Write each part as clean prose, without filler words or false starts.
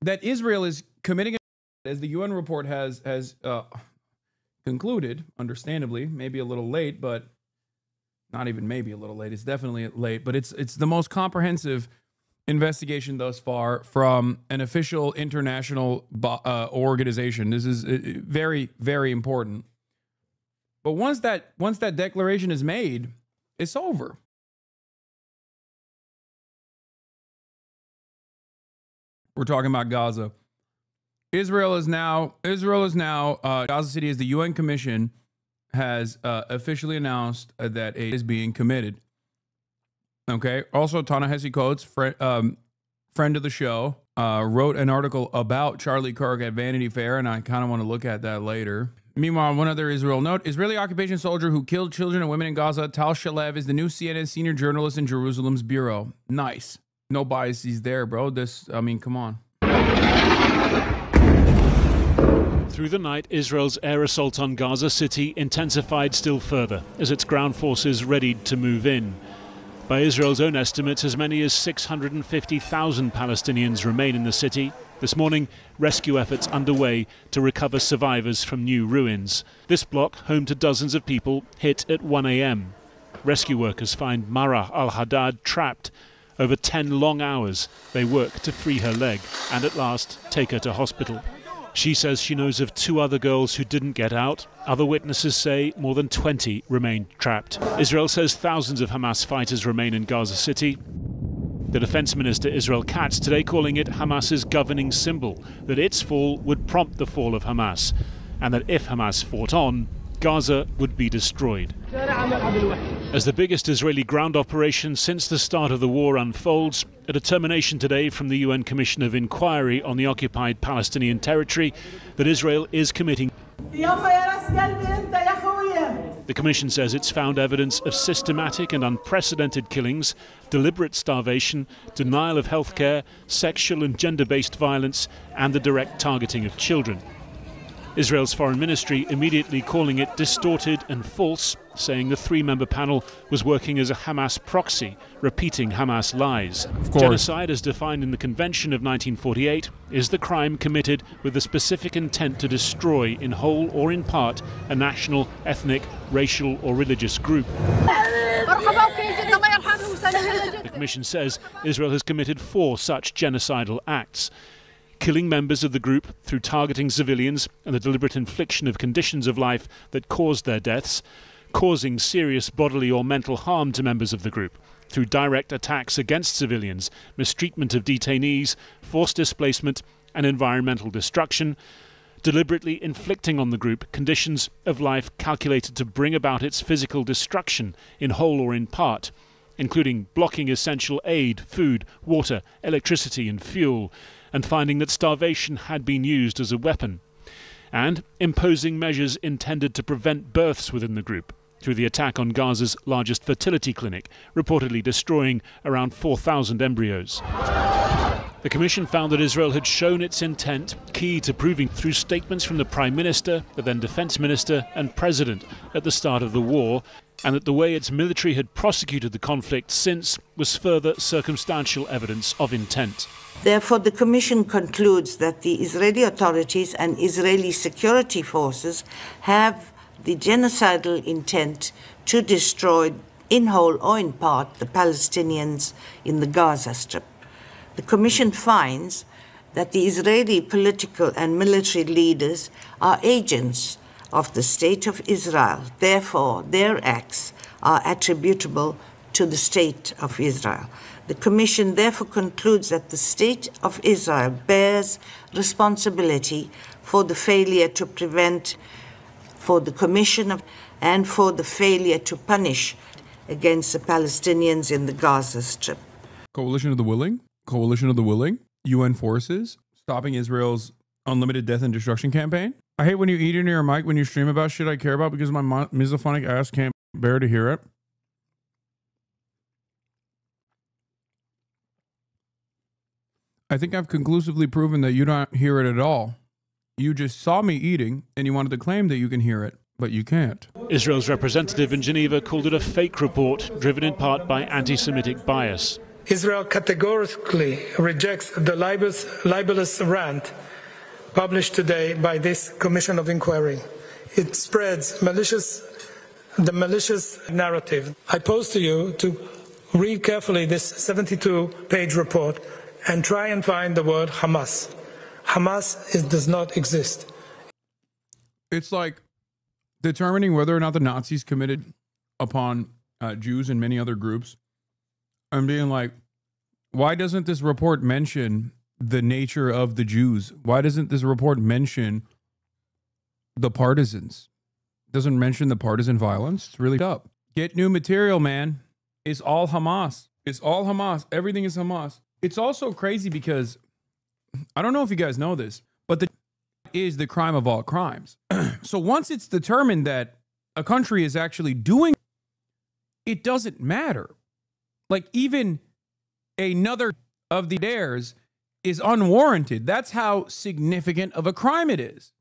that Israel is committing, as the UN report has concluded, understandably, maybe a little late, but not even maybe a little late. It's definitely late, but it's the most comprehensive investigation thus far from an official international organization. This is very, very important. But once that declaration is made, it's over. We're talking about Gaza. Israel is now Gaza City, as the UN Commission has officially announced that aid is being committed. Okay. Also, Ta-Nehisi Coates, friend of the show, wrote an article about Charlie Kirk at Vanity Fair, and I kind of want to look at that later. Meanwhile, one other Israel note: Israeli occupation soldier who killed children and women in Gaza, Tal Shalev, is the new CNN senior journalist in Jerusalem's bureau. Nice. No biases there, bro. Come on. Through the night, Israel's air assault on Gaza City intensified still further as its ground forces readied to move in. By Israel's own estimates, as many as 650,000 Palestinians remain in the city. This morning, rescue efforts underway to recover survivors from new ruins. This block, home to dozens of people, hit at 1 a.m. Rescue workers find Marah al-Haddad trapped. Over 10 long hours, they work to free her leg and at last take her to hospital. She says she knows of 2 other girls who didn't get out. Other witnesses say more than 20 remain trapped. Israel says thousands of Hamas fighters remain in Gaza City. The Defense Minister Israel Katz today calling it Hamas's governing symbol, that its fall would prompt the fall of Hamas, and that if Hamas fought on, Gaza would be destroyed. As the biggest Israeli ground operation since the start of the war unfolds, a determination today from the UN Commission of Inquiry on the occupied Palestinian territory that Israel is committing. The Commission says it's found evidence of systematic and unprecedented killings, deliberate starvation, denial of health care, sexual and gender-based violence, and the direct targeting of children. Israel's foreign ministry immediately calling it distorted and false, saying the 3-member panel was working as a Hamas proxy, repeating Hamas lies. Genocide, as defined in the Convention of 1948, is the crime committed with the specific intent to destroy, in whole or in part, a national, ethnic, racial or religious group. The Commission says Israel has committed 4 such genocidal acts: killing members of the group through targeting civilians and the deliberate infliction of conditions of life that caused their deaths, causing serious bodily or mental harm to members of the group through direct attacks against civilians, mistreatment of detainees, forced displacement and environmental destruction, deliberately inflicting on the group conditions of life calculated to bring about its physical destruction in whole or in part, including blocking essential aid, food, water, electricity and fuel, and finding that starvation had been used as a weapon, and imposing measures intended to prevent births within the group through the attack on Gaza's largest fertility clinic, reportedly destroying around 4,000 embryos. The Commission found that Israel had shown its intent, key to proving through statements from the Prime Minister, the then Defense Minister and President at the start of the war, and that the way its military had prosecuted the conflict since was further circumstantial evidence of intent. Therefore, the Commission concludes that the Israeli authorities and Israeli security forces have the genocidal intent to destroy, in whole or in part, the Palestinians in the Gaza Strip. The Commission finds that the Israeli political and military leaders are agents of the State of Israel. Therefore, their acts are attributable to the State of Israel. The Commission therefore concludes that the State of Israel bears responsibility for the failure to prevent, for the commission of, and for the failure to punish against the Palestinians in the Gaza Strip. Coalition of the Willing? Coalition of the Willing? UN forces stopping Israel's unlimited death and destruction campaign? I hate when you eat into your mic when you stream about shit I care about because my misophonic ass can't bear to hear it. I think I've conclusively proven that you don't hear it at all. You just saw me eating and you wanted to claim that you can hear it, but you can't. Israel's representative in Geneva called it a fake report driven in part by anti-Semitic bias. Israel categorically rejects the libelous rant published today by this Commission of Inquiry. It spreads the malicious narrative. I pose to you to read carefully this 72-page report and try and find the word Hamas. Hamas does not exist. It's like determining whether or not the Nazis committed upon Jews and many other groups and being like, why doesn't this report mention the nature of the Jews? Why doesn't this report mention the partisans? Doesn't mention the partisan violence. It's really up. Get new material, man. It's all Hamas. It's all Hamas. Everything is Hamas. It's also crazy because I don't know if you guys know this, but is the crime of all crimes. So once it's determined that a country is actually doing, it doesn't matter. Like even another of the dares is unwarranted. That's how significant of a crime it is.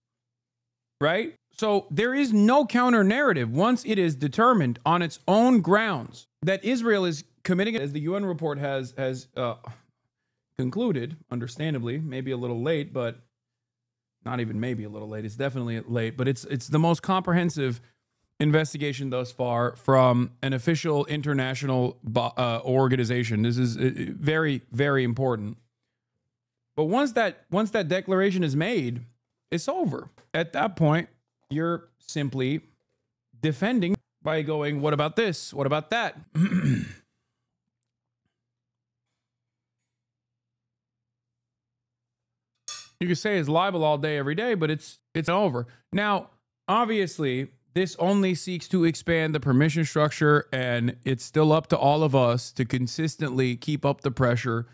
Right? So there is no counter narrative once it is determined on its own grounds that Israel is committing it, as the UN report has concluded, understandably, maybe a little late, but not even maybe a little late. It's definitely late, but it's the most comprehensive investigation thus far from an official international organization. This is very, very important. But once that declaration is made, it's over. At that point, you're simply defending by going, what about this? What about that? You can say it's libel all day, every day, but it's over. Now, obviously, this only seeks to expand the permission structure, and it's still up to all of us to consistently keep up the pressure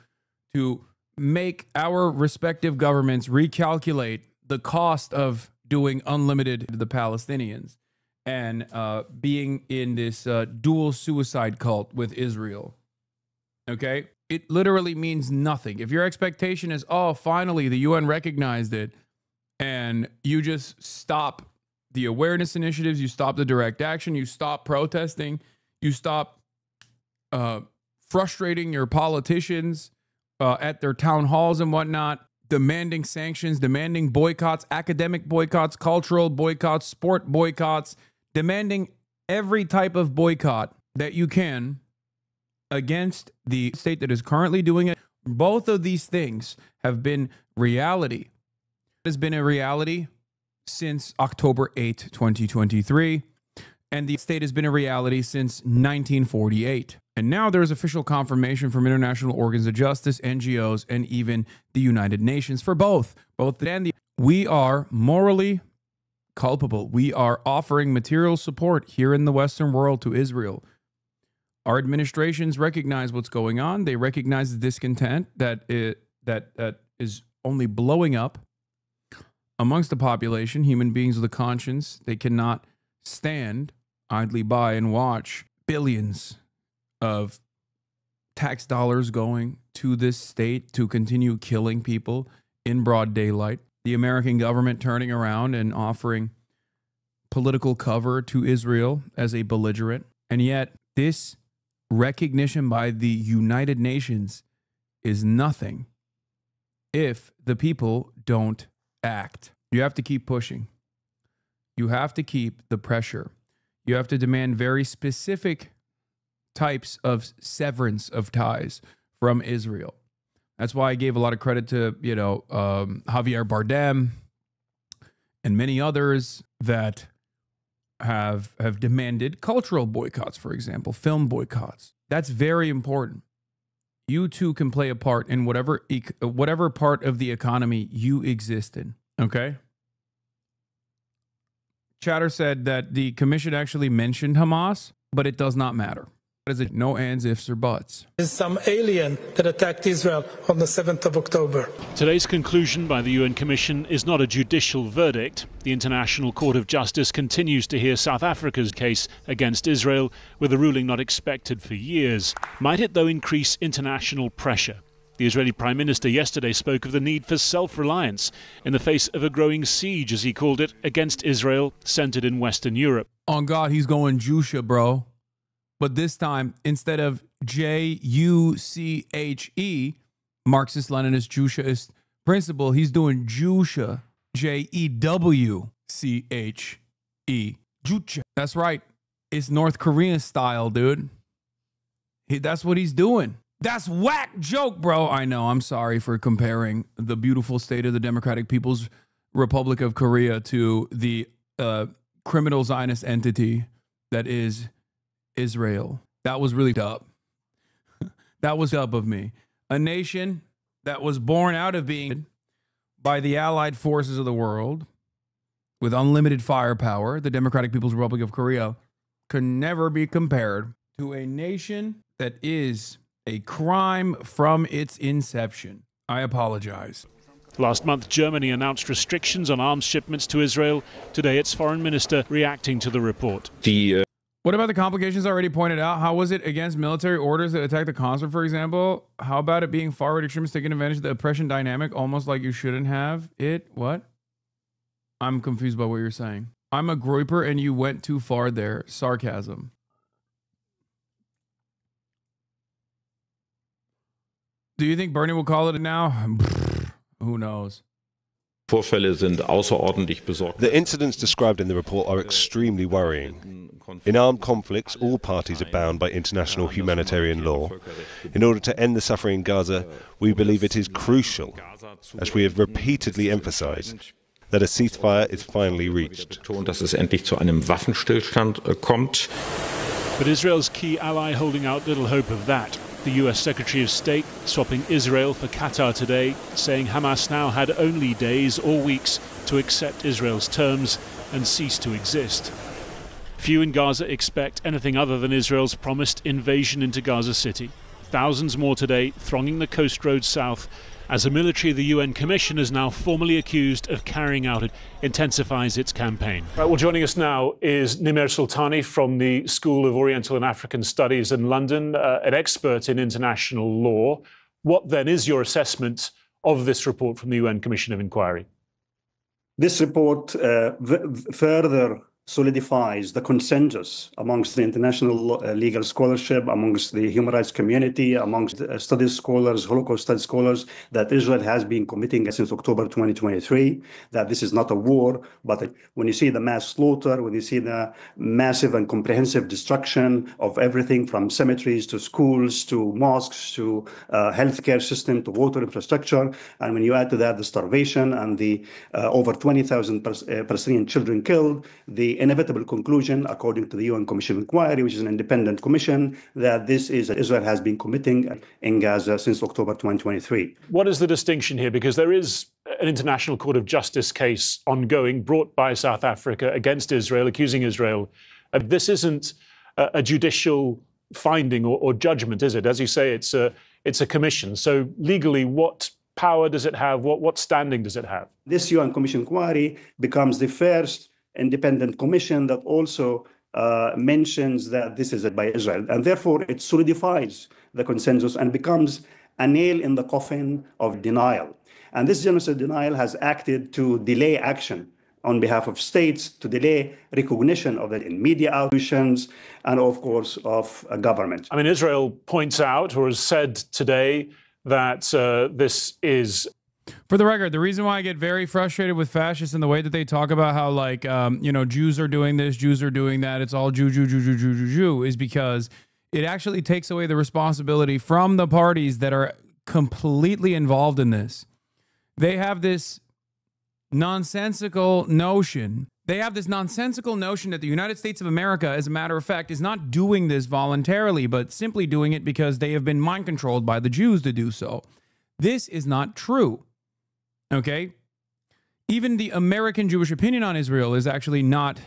to make our respective governments recalculate the cost of doing unlimited to the Palestinians and being in this dual suicide cult with Israel. Okay? It literally means nothing. If your expectation is, oh, finally the UN recognized it, and you just stop the awareness initiatives, you stop the direct action, you stop protesting, you stop frustrating your politicians at their town halls and whatnot, demanding sanctions, demanding boycotts, academic boycotts, cultural boycotts, sport boycotts, demanding every type of boycott that you can against the state that is currently doing it. Both of these things have been reality. It has been a reality since October 8, 2023, and the state has been a reality since 1948. And now there is official confirmation from international organs of justice, NGOs, and even the United Nations for both and the. We are morally culpable. We are offering material support here in the Western world to Israel. Our administrations recognize what's going on. They recognize the discontent that is only blowing up amongst the population, human beings with a conscience. They cannot stand idly by and watch billions of tax dollars going to this state to continue killing people in broad daylight. The American government turning around and offering political cover to Israel as a belligerent. And yet this recognition by the United Nations is nothing if the people don't act. You have to keep pushing. You have to keep the pressure. You have to demand very specific types of severance of ties from Israel. That's why I gave a lot of credit to, Javier Bardem and many others that have demanded cultural boycotts, for example, film boycotts. That's very important. You too can play a part in whatever part of the economy you exist in. Okay? Chatter said that the commission actually mentioned Hamas, but it does not matter. Is it no ands, ifs, or buts? There's some alien that attacked Israel on the 7th of October. Today's conclusion by the UN Commission is not a judicial verdict. The International Court of Justice continues to hear South Africa's case against Israel, with a ruling not expected for years. Might it, though, increase international pressure? The Israeli Prime Minister yesterday spoke of the need for self-reliance in the face of a growing siege, as he called it, against Israel, centered in Western Europe. On God, he's going Jusha, bro. But this time, instead of J-U-C-H-E, Marxist-Leninist Jucheist principle. He's doing Juche, J-E-W-C-H-E. Juche. That's right. It's North Korean style, dude. That's what he's doing. That's whack joke, bro. I know. I'm sorry for comparing the beautiful state of the Democratic People's Republic of Korea to the criminal Zionist entity that is Israel. That was really dumb. That was dumb of me. A nation that was born out of being by the allied forces of the world with unlimited firepower, the Democratic People's Republic of Korea, can never be compared to a nation that is a crime from its inception. I apologize. Last month, Germany announced restrictions on arms shipments to Israel. Today, its foreign minister reacting to the report. What about the complications already pointed out? How was it against military orders that attacked the consulate, for example? How about it being far-right extremists taking advantage of the oppression dynamic, almost like you shouldn't have it? What? I'm confused by what you're saying. I'm a groiper and you went too far there. Sarcasm. Do you think Bernie will call it now? Who knows? The incidents described in the report are extremely worrying. In armed conflicts, all parties are bound by international humanitarian law. In order to end the suffering in Gaza, we believe it is crucial, as we have repeatedly emphasized, that a ceasefire is finally reached. But Israel's key ally holding out little hope of that. The US Secretary of State swapping Israel for Qatar today, saying Hamas now had only days or weeks to accept Israel's terms and cease to exist. Few in Gaza expect anything other than Israel's promised invasion into Gaza City. Thousands more today thronging the coast road south as a military the UN Commission is now formally accused of carrying out it intensifies its campaign. Right, well, joining us now is Nimer Sultani from the School of Oriental and African Studies in London, an expert in international law. What then is your assessment of this report from the UN Commission of Inquiry? This report further solidifies the consensus amongst the international legal scholarship, amongst the human rights community, amongst studies scholars, Holocaust studies scholars, that Israel has been committing since October 2023, that this is not a war, but when you see the mass slaughter, when you see the massive and comprehensive destruction of everything from cemeteries to schools to mosques to healthcare system to water infrastructure, and when you add to that the starvation and the over 20,000 Palestinian children killed, the inevitable conclusion, according to the UN Commission of Inquiry, which is an independent commission, that this is Israel has been committing in Gaza since October 2023. What is the distinction here? Because there is an International Court of Justice case ongoing brought by South Africa against Israel, accusing Israel. This isn't a judicial finding or judgment, is it? As you say, it's a commission. So legally, what power does it have? What standing does it have? This UN Commission Inquiry becomes the first independent commission that also mentions that this is by Israel. And therefore, it solidifies the consensus and becomes a nail in the coffin of denial. And this genocide denial has acted to delay action on behalf of states, to delay recognition of it in media outreach and, of course, of government. I mean, Israel points out or has said today that this is... For the record, the reason why I get very frustrated with fascists and the way that they talk about how, like, Jews are doing this, Jews are doing that, it's all Jew, is because it actually takes away the responsibility from the parties that are completely involved in this. They have this nonsensical notion. That the United States of America, as a matter of fact, is not doing this voluntarily, but simply doing it because they have been mind controlled by the Jews to do so. This is not true. Okay? Even the American Jewish opinion on Israel is actually not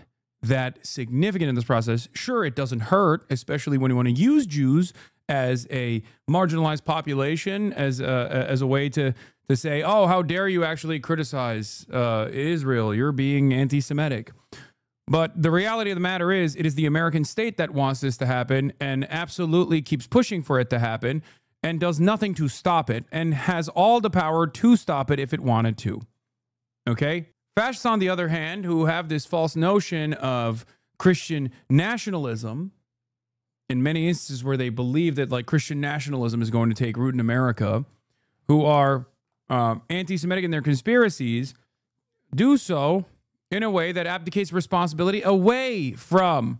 that significant in this process. Sure, it doesn't hurt, especially when you want to use Jews as a marginalized population, as a way to say, oh, how dare you actually criticize Israel? You're being anti-Semitic. But the reality of the matter is, it is the American state that wants this to happen and absolutely keeps pushing for it to happen and does nothing to stop it and has all the power to stop it if it wanted to. Okay? Fascists, on the other hand, who have this false notion of Christian nationalism, in many instances where they believe that like Christian nationalism is going to take root in America, who are anti-Semitic in their conspiracies, do so in a way that abdicates responsibility away from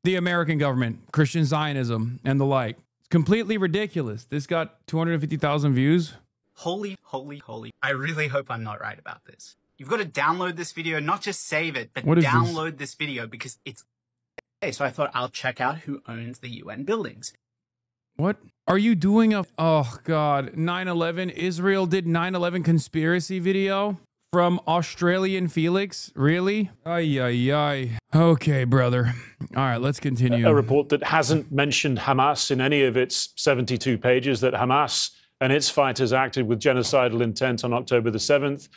the American government, Christian Zionism, and the like. It's completely ridiculous. This got 250,000 views. Holy. I really hope I'm not right about this. You've got to download this video, not just save it, but download this video because it's... Okay, so I thought I'll check out who owns the UN buildings. What are you doing? Oh, God. 9/11. Israel did 9/11 conspiracy video from Australian Felix. Really? Ay. Okay, brother. All right, let's continue. A report that hasn't mentioned Hamas in any of its 72 pages, that Hamas and its fighters acted with genocidal intent on October the 7th.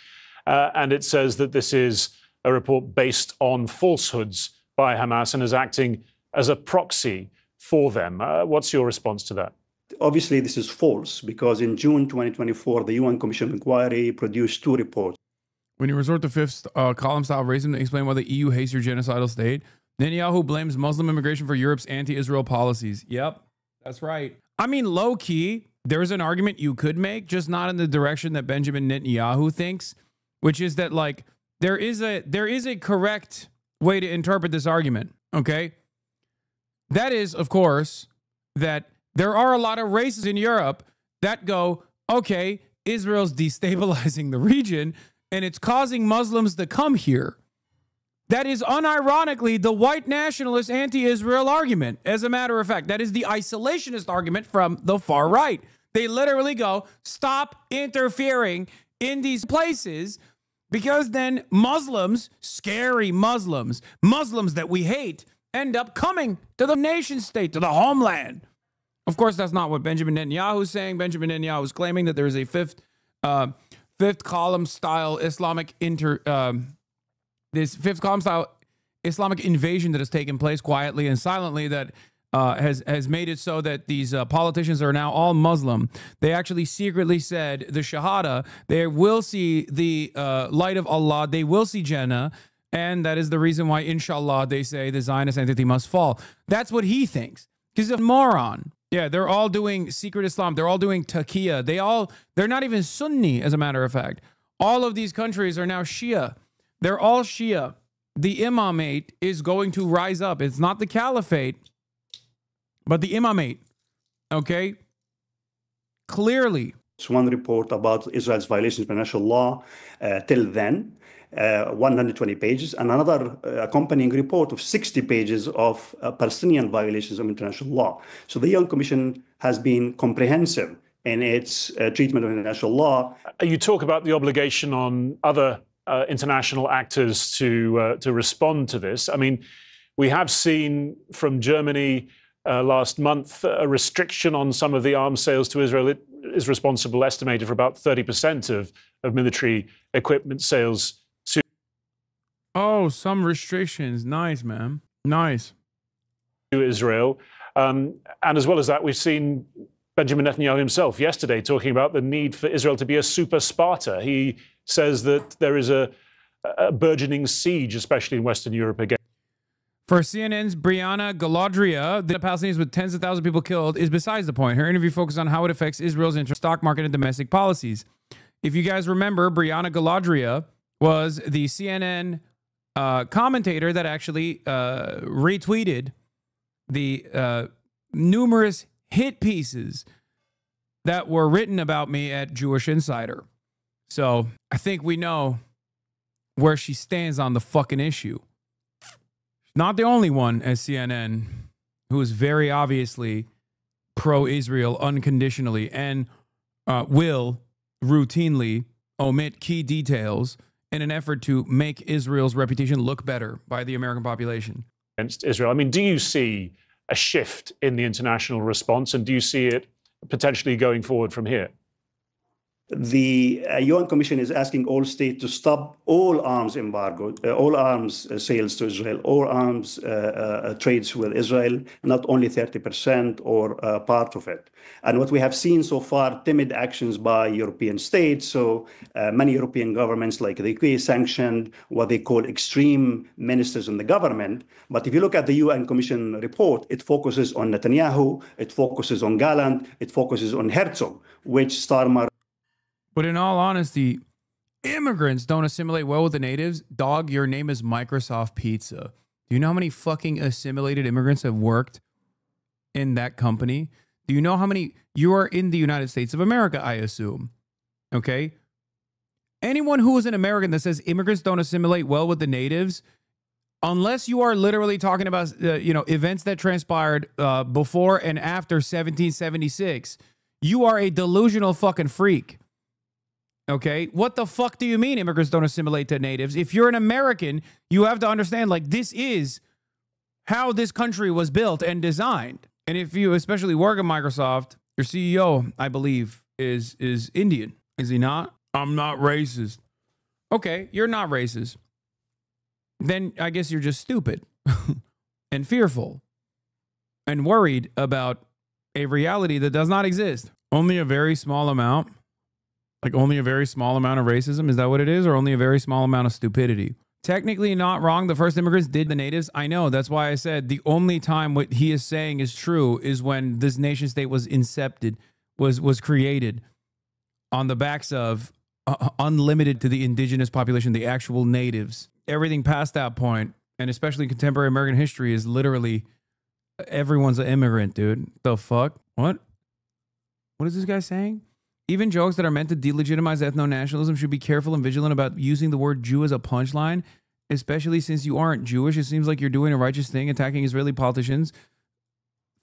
And it says that this is a report based on falsehoods by Hamas and is acting as a proxy for them. What's your response to that? Obviously, this is false because in June 2024, the UN Commission of Inquiry produced 2 reports. When you resort to fifth column style racism to explain why the EU hates your genocidal state, Netanyahu blames Muslim immigration for Europe's anti-Israel policies. Yep, that's right. I mean, low key, there's an argument you could make, just not in the direction that Benjamin Netanyahu thinks, which is that like there is a correct way to interpret this argument. Okay, that is, of course, that there are a lot of races in Europe that go, okay, Israel's destabilizing the region and it's causing Muslims to come here. That is unironically the white nationalist anti-Israel argument. As a matter of fact, that is the isolationist argument from the far right. They literally go, stop interfering in these places because then Muslims, scary Muslims, Muslims that we hate, end up coming to the nation state, to the homeland. Of course, that's not what Benjamin Netanyahu is saying. Benjamin Netanyahu is claiming that there is a fifth column style Islamic Islamic invasion that has taken place quietly and silently that has made it so that these politicians are now all Muslim. They actually secretly said the Shahada. They will see the light of Allah. They will see Jannah. And that is the reason why, inshallah, they say the Zionist entity must fall. That's what he thinks. He's a moron. Yeah, they're all doing secret Islam. They're all doing taqiyya. They're not even Sunni, as a matter of fact. All of these countries are now Shia. They're all Shia. The imamate is going to rise up. It's not the caliphate, but the imamate. Okay? Clearly. It's one report about Israel's violations of international law till then, 120 pages, and another accompanying report of 60 pages of Palestinian violations of international law. So the UN Commission has been comprehensive in its treatment of international law. You talk about the obligation on other international actors to respond to this. I mean, we have seen from Germany last month a restriction on some of the arms sales to Israel. It is responsible, estimated, for about 30% of military equipment sales to... Oh, some restrictions. Nice, man. Nice. ...to Israel. And as well as that, we've seen Benjamin Netanyahu himself yesterday talking about the need for Israel to be a super Sparta. He says that there is a burgeoning siege, especially in Western Europe, again. For CNN's Brianna Galadria, the Palestinians with tens of thousands of people killed is besides the point. Her interview focused on how it affects Israel's stock market and domestic policies. If you guys remember, Brianna Galadria was the CNN commentator that actually retweeted the numerous hit pieces that were written about me at Jewish Insider. So I think we know where she stands on the fucking issue. Not the only one, as CNN, who is very obviously pro-Israel unconditionally and will routinely omit key details in an effort to make Israel's reputation look better by the American population. Against Israel. I mean, do you see a shift in the international response, and do you see it potentially going forward from here? The UN Commission is asking all states to stop all arms embargo, all arms sales to Israel, all arms trades with Israel, not only 30% or part of it. And what we have seen so far, timid actions by European states. So many European governments like the UK sanctioned what they call extreme ministers in the government. But if you look at the UN Commission report, it focuses on Netanyahu, it focuses on Gallant, it focuses on Herzog, which Starmer. But in all honesty, immigrants don't assimilate well with the natives. Dog, your name is Microsoft Pizza. Do you know how many fucking assimilated immigrants have worked in that company? Do you know how many? You are in the United States of America, I assume. Okay? Anyone who is an American that says immigrants don't assimilate well with the natives, unless you are literally talking about events that transpired before and after 1776, you are a delusional fucking freak. Okay, what the fuck do you mean immigrants don't assimilate to natives? If you're an American, you have to understand, like, this is how this country was built and designed. And if you especially work at Microsoft, your CEO, I believe, is Indian. Is he not? I'm not racist. Okay, you're not racist. Then I guess you're just stupid and fearful and worried about a reality that does not exist. Only a very small amount. Like only a very small amount of racism? Is that what it is? Or only a very small amount of stupidity? Technically not wrong. The first immigrants did the natives. I know. That's why I said the only time what he is saying is true is when this nation state was incepted, was created on the backs of unlimited to the indigenous population, the actual natives. Everything past that point, and especially contemporary American history, is literally everyone's an immigrant, dude. The fuck? What? What is this guy saying? Even jokes that are meant to delegitimize ethno-nationalism should be careful and vigilant about using the word Jew as a punchline, especially since you aren't Jewish. It seems like you're doing a righteous thing, attacking Israeli politicians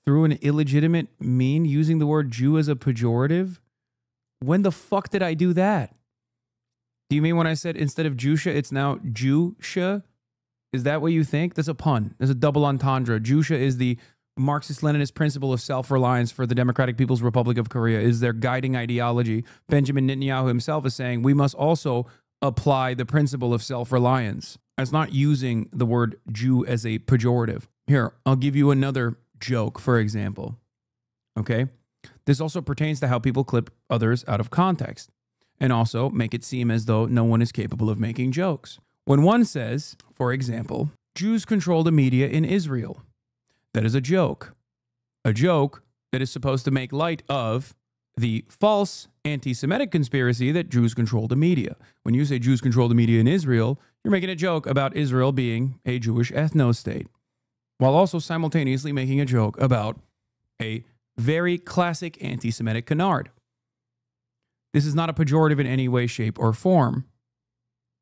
through an illegitimate mean, using the word Jew as a pejorative. When the fuck did I do that? Do you mean when I said instead of Jusha, it's now Jewsha? Is that what you think? That's a pun. There's a double entendre. Jusha is the Marxist-Leninist principle of self-reliance for the Democratic People's Republic of Korea, is their guiding ideology. Benjamin Netanyahu himself is saying we must also apply the principle of self-reliance. That's not using the word Jew as a pejorative. Here, I'll give you another joke, for example. Okay? This also pertains to how people clip others out of context and also make it seem as though no one is capable of making jokes. When one says, for example, Jews control the media in Israel, that is a joke. A joke that is supposed to make light of the false anti-Semitic conspiracy that Jews control the media. When you say Jews control the media in Israel, you're making a joke about Israel being a Jewish ethno-state, while also simultaneously making a joke about a very classic anti-Semitic canard. This is not a pejorative in any way, shape, or form,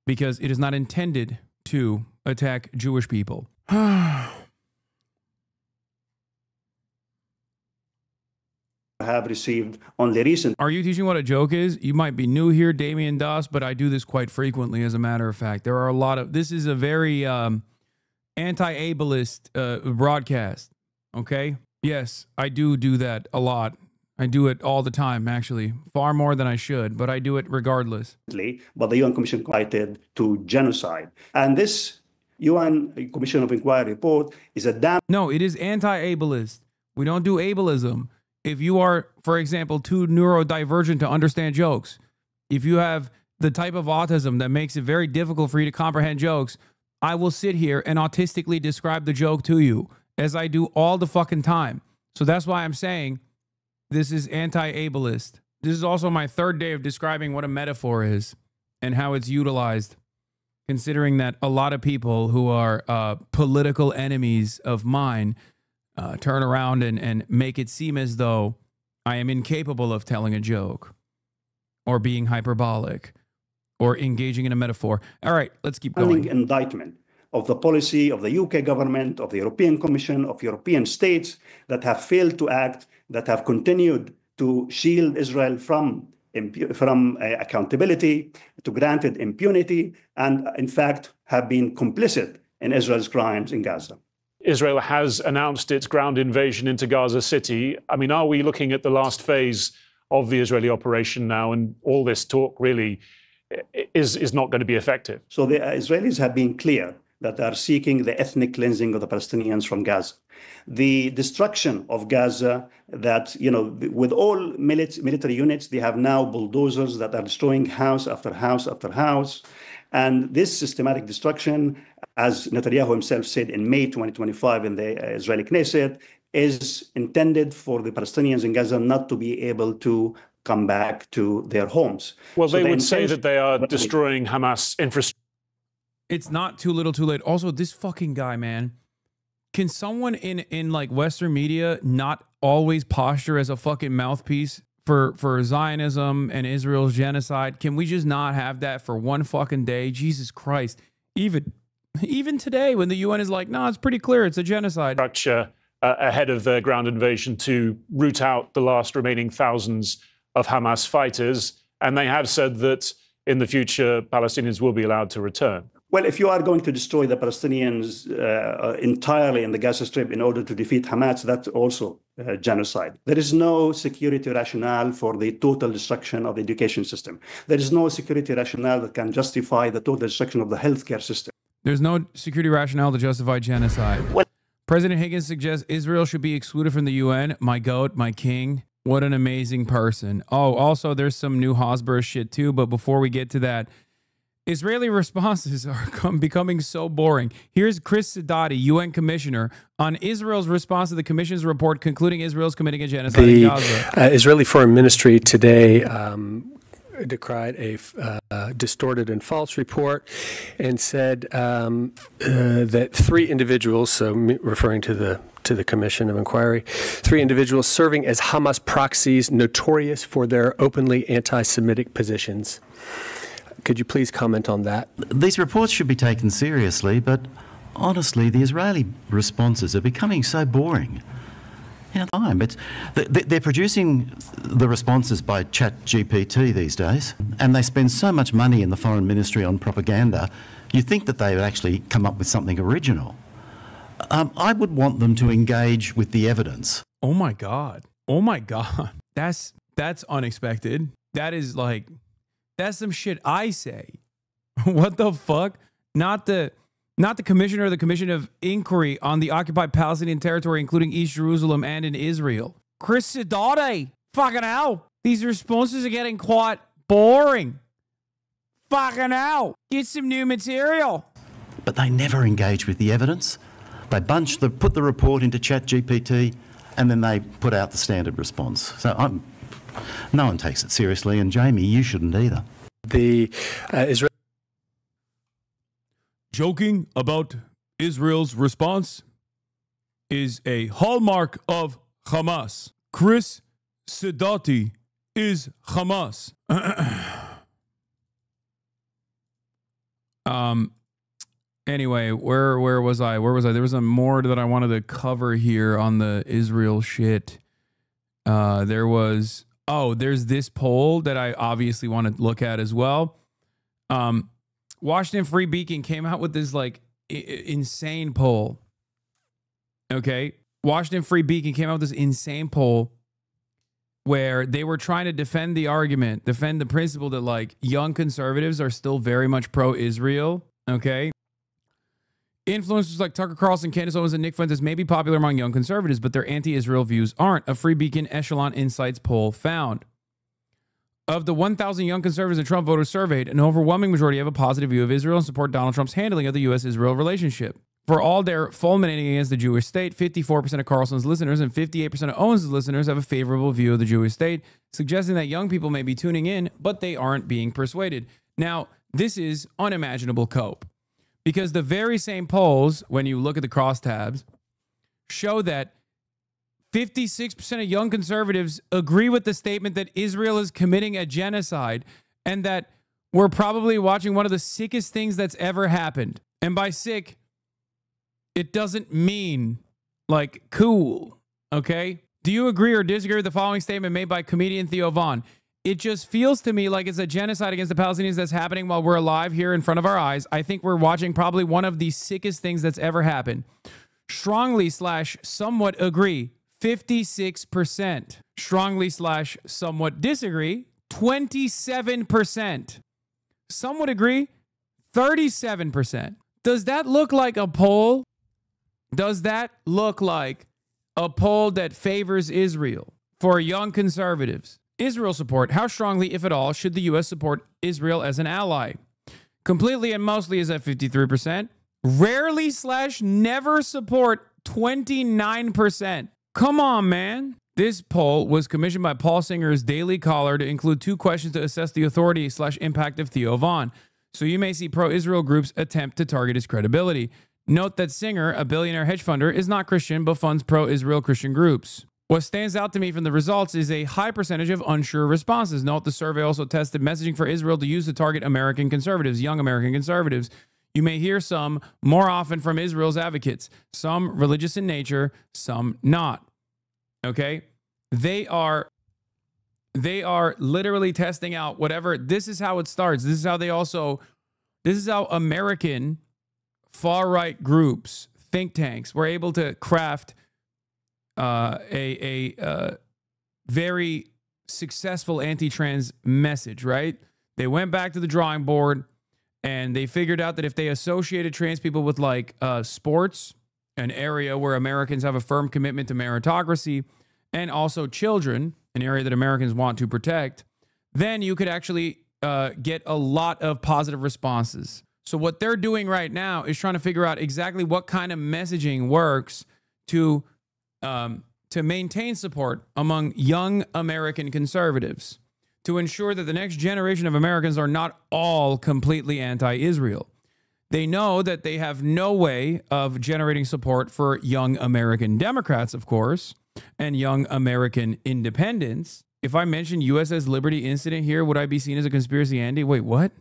because it is not intended to attack Jewish people. Have received only recent. Are you teaching what a joke is? You might be new here, Damien Das, but I do this quite frequently, as a matter of fact. There are a lot of... This is a very anti-ableist broadcast, okay? Yes, I do that a lot. I do it all the time, actually. Far more than I should, but I do it regardless. But the UN Commission cited to genocide. And this UN Commission of Inquiry report is a damn... No, it is anti-ableist. We don't do ableism. If you are, for example, too neurodivergent to understand jokes, if you have the type of autism that makes it very difficult for you to comprehend jokes, I will sit here and autistically describe the joke to you, as I do all the fucking time. So that's why I'm saying this is anti-ableist. This is also my third day of describing what a metaphor is and how it's utilized, considering that a lot of people who are political enemies of mine turn around and make it seem as though I am incapable of telling a joke or being hyperbolic or engaging in a metaphor. All right, let's keep going. Indictment of the policy of the UK government, of the European Commission, of European states that have failed to act, that have continued to shield Israel from accountability, to granted impunity, and in fact have been complicit in Israel's crimes in Gaza. Israel has announced its ground invasion into Gaza City. I mean, are we looking at the last phase of the Israeli operation now, and all this talk really is not going to be effective. So the Israelis have been clear that they are seeking the ethnic cleansing of the Palestinians from Gaza. The destruction of Gaza, that, with all military units, they have now bulldozers that are destroying house after house after house. And this systematic destruction, as Netanyahu himself said in May 2025 in the Israeli Knesset, is intended for the Palestinians in Gaza not to be able to come back to their homes. Well, so they would say that they are destroying Hamas infrastructure. It's not too little too late. Also, this fucking guy, man. Can someone in like Western media not always posture as a fucking mouthpiece for Zionism and Israel's genocide? Can we just not have that for one fucking day? Jesus Christ. Even today when the UN is like, no, it's pretty clear it's a genocide. Ahead of the ground invasion to root out the last remaining thousands of Hamas fighters. And they have said that in the future, Palestinians will be allowed to return. Well, if you are going to destroy the Palestinians entirely in the Gaza Strip in order to defeat Hamas, that's also genocide. There is no security rationale for the total destruction of the education system. There is no security rationale that can justify the total destruction of the healthcare system. There's no security rationale to justify genocide. President Higgins suggests Israel should be excluded from the UN. My goat, my king. What an amazing person. Oh, also, there's some new Hosborough shit too. But before we get to that, Israeli responses are becoming so boring. Here's Chris Sidoti, UN commissioner, on Israel's response to the commission's report concluding Israel's committing a genocide in Gaza. Israeli Foreign Ministry today decried a distorted and false report and said that 3 individuals, so referring to the Commission of Inquiry, 3 individuals serving as Hamas proxies notorious for their openly anti-Semitic positions. Could you please comment on that? These reports should be taken seriously, but honestly, the Israeli responses are becoming so boring. They're producing the responses by ChatGPT these days, and they spend so much money in the Foreign Ministry on propaganda, you'd think that they would actually come up with something original. I would want them to engage with the evidence. Oh my God. Oh my God. That's unexpected. That is like... That's some shit I say. What the fuck? Not the commissioner of the Commission of Inquiry on the occupied Palestinian territory, including East Jerusalem and in Israel. Chris Sidoti. Fucking hell. These responses are getting quite boring. Fucking hell. Get some new material. But they never engage with the evidence. They put the report into ChatGPT, and then they put out the standard response. So no one takes it seriously, and Jamie, you shouldn't either. The Israel joking about Israel's response is a hallmark of Hamas. Chris Sidoti is Hamas. Anyway, where was I? There was more that I wanted to cover here on the Israel shit. There's this poll that I obviously want to look at as well. Washington Free Beacon came out with this like insane poll. Okay. Washington Free Beacon came out with this insane poll where they were trying to defend the principle that like young conservatives are still very much pro-Israel. Okay. Influencers like Tucker Carlson, Candace Owens, and Nick Fuentes may be popular among young conservatives, but their anti-Israel views aren't. A Free Beacon Echelon Insights poll found. Of the 1,000 young conservatives and Trump voters surveyed, an overwhelming majority have a positive view of Israel and support Donald Trump's handling of the U.S.-Israel relationship. For all their fulminating against the Jewish state, 54% of Carlson's listeners and 58% of Owens' listeners have a favorable view of the Jewish state, suggesting that young people may be tuning in, but they aren't being persuaded. Now, this is unimaginable cope. Because the very same polls, when you look at the crosstabs, show that 56% of young conservatives agree with the statement that Israel is committing a genocide and that we're probably watching one of the sickest things that's ever happened. And by sick, it doesn't mean like cool, okay? Do you agree or disagree with the following statement made by comedian Theo Vaughn? It just feels to me like it's a genocide against the Palestinians that's happening while we're alive here in front of our eyes. I think we're watching probably one of the sickest things that's ever happened. Strongly / somewhat agree, 56%. strongly / somewhat disagree, 27%. Some would agree, 37%. Does that look like a poll? Does that look like a poll that favors Israel for young conservatives? Israel support. How strongly, if at all, should the U.S. support Israel as an ally? Completely and mostly is at 53%. Rarely / never support, 29%. Come on, man. This poll was commissioned by Paul Singer's Daily Caller to include 2 questions to assess the authority / impact of Theo Vaughn. So you may see pro-Israel groups attempt to target his credibility. Note that Singer, a billionaire hedge funder, is not Christian but funds pro-Israel Christian groups. What stands out to me from the results is a high percentage of unsure responses. Note the survey also tested messaging for Israel to use to target American conservatives, young American conservatives. You may hear some more often from Israel's advocates, some religious in nature, some not. Okay? They are literally testing out whatever. This is how it starts. This is how American far-right groups, think tanks, were able to craft a very successful anti-trans message, right? They went back to the drawing board and they figured out that if they associated trans people with like sports, an area where Americans have a firm commitment to meritocracy, and also children, an area that Americans want to protect, then you could actually get a lot of positive responses. So what they're doing right now is trying to figure out exactly what kind of messaging works to maintain support among young American conservatives, to ensure that the next generation of Americans are not all completely anti-Israel. They know that they have no way of generating support for young American Democrats, of course, and young American independents. If I mention USS Liberty incident here, would I be seen as a conspiracy Andy? Wait, what?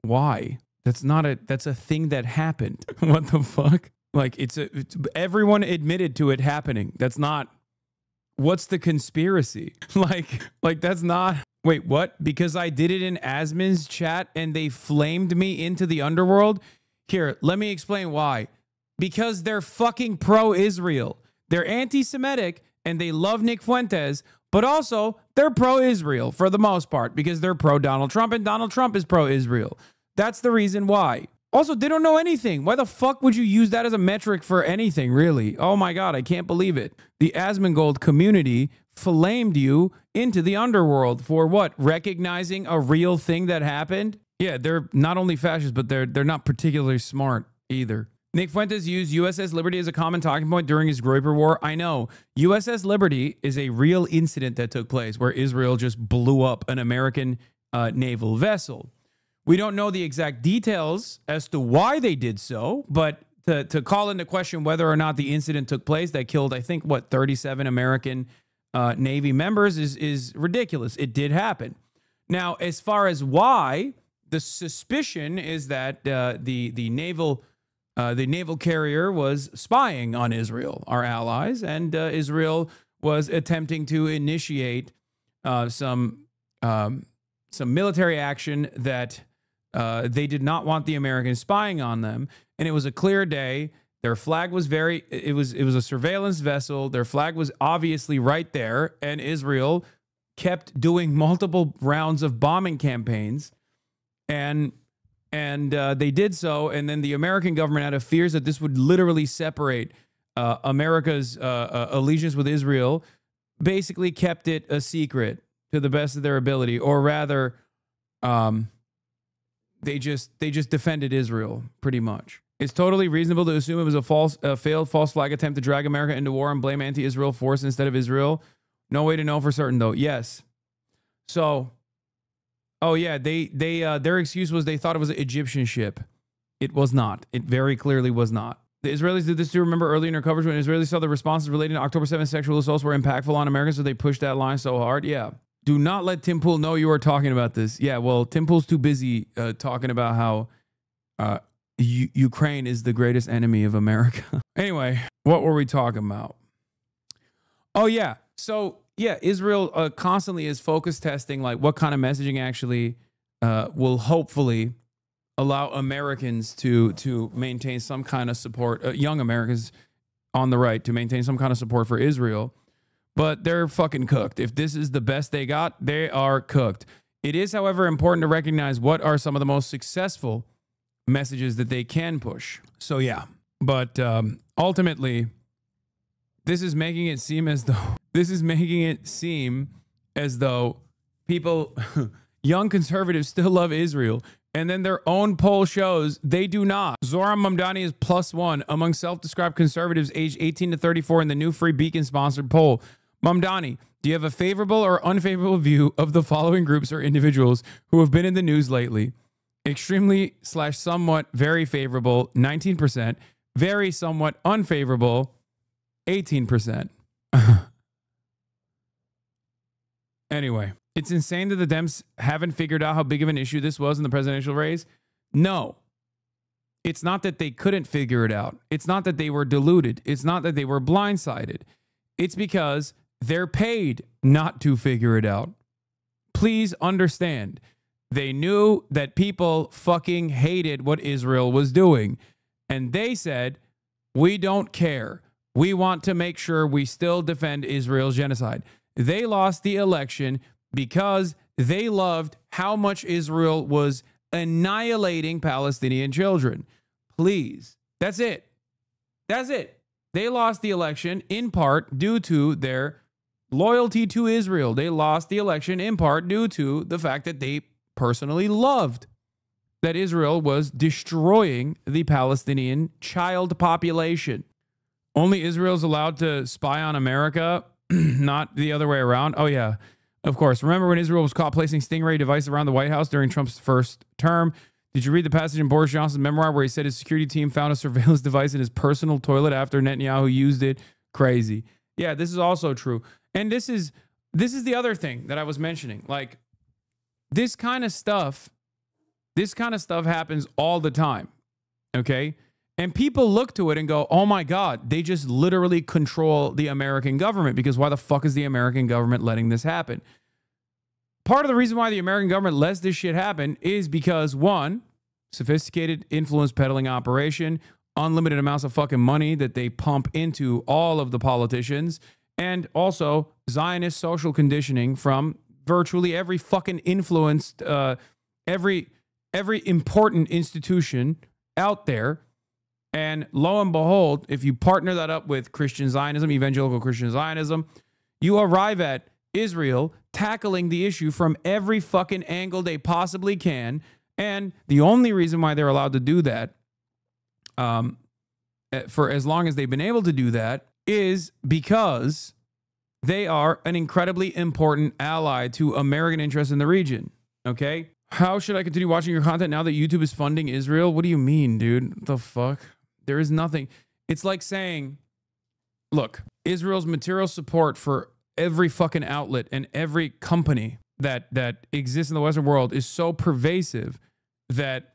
Why? That's a thing that happened. What the fuck? Like everyone admitted to it happening. That's not, what's the conspiracy? Like that's not, wait, what? Because I did it in Asmin's chat and they flamed me into the underworld? Here, let me explain why. Because they're fucking pro-Israel. They're anti-Semitic and they love Nick Fuentes, but also they're pro-Israel for the most part because they're pro-Donald Trump and Donald Trump is pro-Israel. That's the reason why. Also, they don't know anything. Why the fuck would you use that as a metric for anything, really? Oh my God, I can't believe it. The Asmongold community flamed you into the underworld for what? Recognizing a real thing that happened? Yeah, they're not only fascist, but they're not particularly smart either. Nick Fuentes used USS Liberty as a common talking point during his Groyper War. I know. USS Liberty is a real incident that took place where Israel just blew up an American naval vessel. We don't know the exact details as to why they did so, but to call into question whether or not the incident took place that killed, I think, 37 American Navy members is ridiculous. It did happen. Now, as far as why, the suspicion is that the naval carrier was spying on Israel, our allies, and Israel was attempting to initiate some military action that they did not want the Americans spying on them. And it was a clear day. Their flag was it was a surveillance vessel. Their flag was obviously right there. And Israel kept doing multiple rounds of bombing campaigns. And they did so. And then the American government, out of fears that this would literally separate America's allegiance with Israel, basically kept it a secret to the best of their ability. Or rather, they just defended Israel pretty much. It's totally reasonable to assume it was a failed false flag attempt to drag America into war and blame anti-Israel force instead of Israel. No way to know for certain, though. Yes. So, oh yeah, their excuse was they thought it was an Egyptian ship. It was not. It very clearly was not. The Israelis did this too. Remember earlier in their coverage when Israelis saw the responses relating to October 7th sexual assaults were impactful on Americans, so they pushed that line so hard? Yeah. Do not let Tim Pool know you are talking about this. Yeah, well, Tim Pool's too busy talking about how Ukraine is the greatest enemy of America. Anyway, what were we talking about? Oh, yeah. So, yeah, Israel constantly is focus testing, like what kind of messaging actually will hopefully allow Americans to maintain some kind of support, young Americans on the right to maintain some kind of support for Israel. but they're fucking cooked. If this is the best they got, they are cooked. It is, however, important to recognize what are some of the most successful messages that they can push. So yeah, but ultimately, this is making it seem as though people, young conservatives, still love Israel, and then their own poll shows they do not. Zoran Mamdani is +1 among self-described conservatives aged 18 to 34 in the new Free Beacon-sponsored poll. Mamdani, do you have a favorable or unfavorable view of the following groups or individuals who have been in the news lately? Extremely / somewhat very favorable, 19%. Very somewhat unfavorable, 18%. Anyway, it's insane that the Dems haven't figured out how big of an issue this was in the presidential race. No, it's not that they couldn't figure it out. It's not that they were deluded. It's not that they were blindsided. It's because they're paid not to figure it out. Please understand. They knew that people fucking hated what Israel was doing. And they said, we don't care. We want to make sure we still defend Israel's genocide. They lost the election because they loved how much Israel was annihilating Palestinian children. Please. That's it. That's it. They lost the election in part due to their loyalty to Israel. They lost the election in part due to the fact that they personally loved that Israel was destroying the Palestinian child population. Only Israel's allowed to spy on America, not the other way around. Oh, yeah, of course. Remember when Israel was caught placing Stingray devices around the White House during Trump's first term? Did you read the passage in Boris Johnson's memoir where he said his security team found a surveillance device in his personal toilet after Netanyahu used it? Crazy. Yeah, this is also true. And this is the other thing that I was mentioning. Like, this kind of stuff happens all the time. Okay? And people look to it and go, oh my God, they just literally control the American government, because why the fuck is the American government letting this happen? Part of the reason why the American government lets this shit happen is because, one, sophisticated influence peddling operation, unlimited amounts of fucking money that they pump into all of the politicians, and also Zionist social conditioning from virtually every fucking influenced, every important institution out there. And lo and behold, if you partner that up with Christian Zionism, evangelical Christian Zionism, you arrive at Israel tackling the issue from every fucking angle they possibly can. And the only reason why they're allowed to do that, for as long as they've been able to do that, is because they are an incredibly important ally to American interests in the region. Okay? How should I continue watching your content now that YouTube is funding Israel? What do you mean, dude? What the fuck? There is nothing. It's like saying, look, Israel's material support for every fucking outlet and every company that exists in the Western world is so pervasive that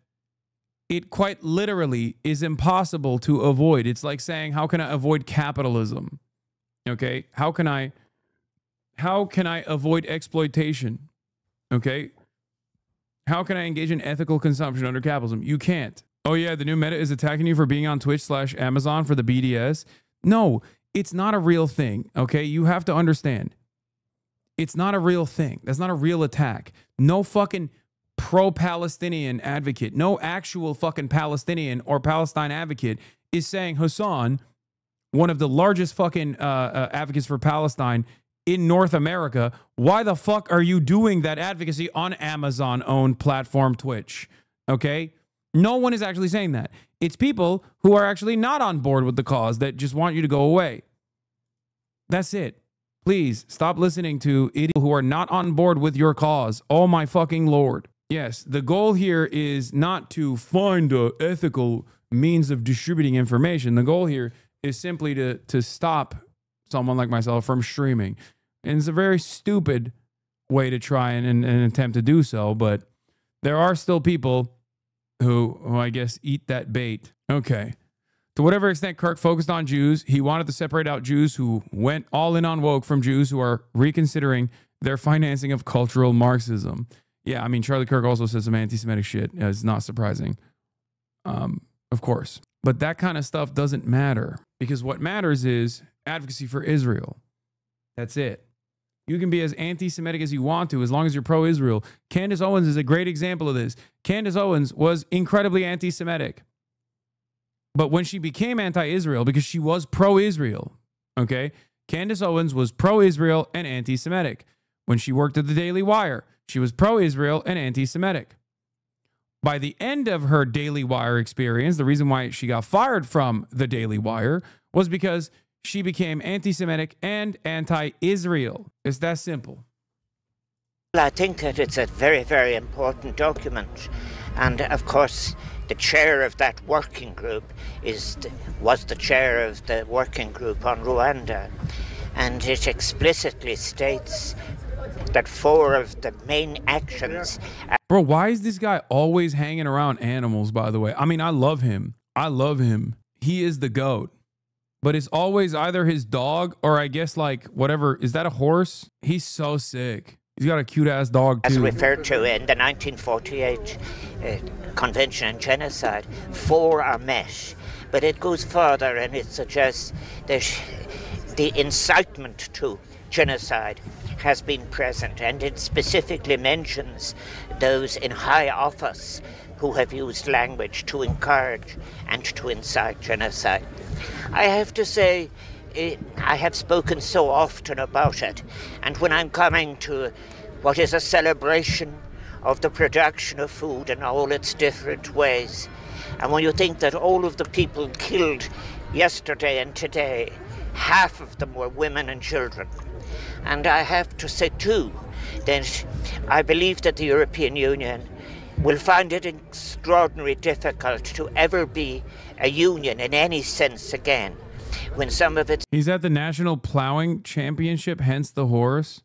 it quite literally is impossible to avoid. It's like saying, how can I avoid capitalism? Okay? How can I avoid exploitation? Okay? How can I engage in ethical consumption under capitalism? You can't. Oh yeah, the new Meta is attacking you for being on Twitch/Amazon for the BDS. No, it's not a real thing, okay? You have to understand. It's not a real thing. That's not a real attack. No fucking pro-Palestinian advocate, no actual fucking Palestinian or Palestine advocate is saying, Hasan, one of the largest fucking advocates for Palestine in North America, why the fuck are you doing that advocacy on Amazon-owned platform Twitch? Okay? No one is actually saying that. It's people who are actually not on board with the cause that just want you to go away. That's it. Please stop listening to idiots who are not on board with your cause. Oh my fucking Lord. Yes, the goal here is not to find an ethical means of distributing information. The goal here is simply to stop someone like myself from streaming. And it's a very stupid way to try and attempt to do so, but there are still people who I guess eat that bait. Okay. To whatever extent Kirk focused on Jews, he wanted to separate out Jews who went all in on woke from Jews who are reconsidering their financing of cultural Marxism. Yeah, I mean, Charlie Kirk also says some anti-Semitic shit. It's not surprising. Of course. But that kind of stuff doesn't matter, because what matters is advocacy for Israel. That's it. You can be as anti-Semitic as you want to, as long as you're pro-Israel. Candace Owens is a great example of this. Candace Owens was incredibly anti-Semitic. But when she became anti-Israel, because she was pro-Israel, okay, Candace Owens was pro-Israel and anti-Semitic. When she worked at the Daily Wire, she was pro-Israel and anti-Semitic. By the end of her Daily Wire experience, the reason why she got fired from the Daily Wire was because she became anti-Semitic and anti-Israel. It's that simple. Well, I think that it's a very, very important document. And of course, the chair of that working group was the chair of the working group on Rwanda. And it explicitly states that 4 of the main actions... Bro, why is this guy always hanging around animals, by the way? I mean, I love him. I love him. He is the GOAT. But it's always either his dog or I guess like whatever. Is that a horse? He's so sick. He's got a cute-ass dog, too. As referred to in the 1948 Convention on Genocide, 4 are met. But it goes further and it suggests that the incitement to genocide has been present, and it specifically mentions those in high office who have used language to encourage and to incite genocide. I have to say, I have spoken so often about it, and when I'm coming to what is a celebration of the production of food in all its different ways, and when you think that all of the people killed yesterday and today, half of them were women and children. And I have to say too that I believe that the European Union will find it extraordinarily difficult to ever be a union in any sense again when some of its... He's at the National Plowing Championship, hence the horse.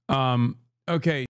Okay.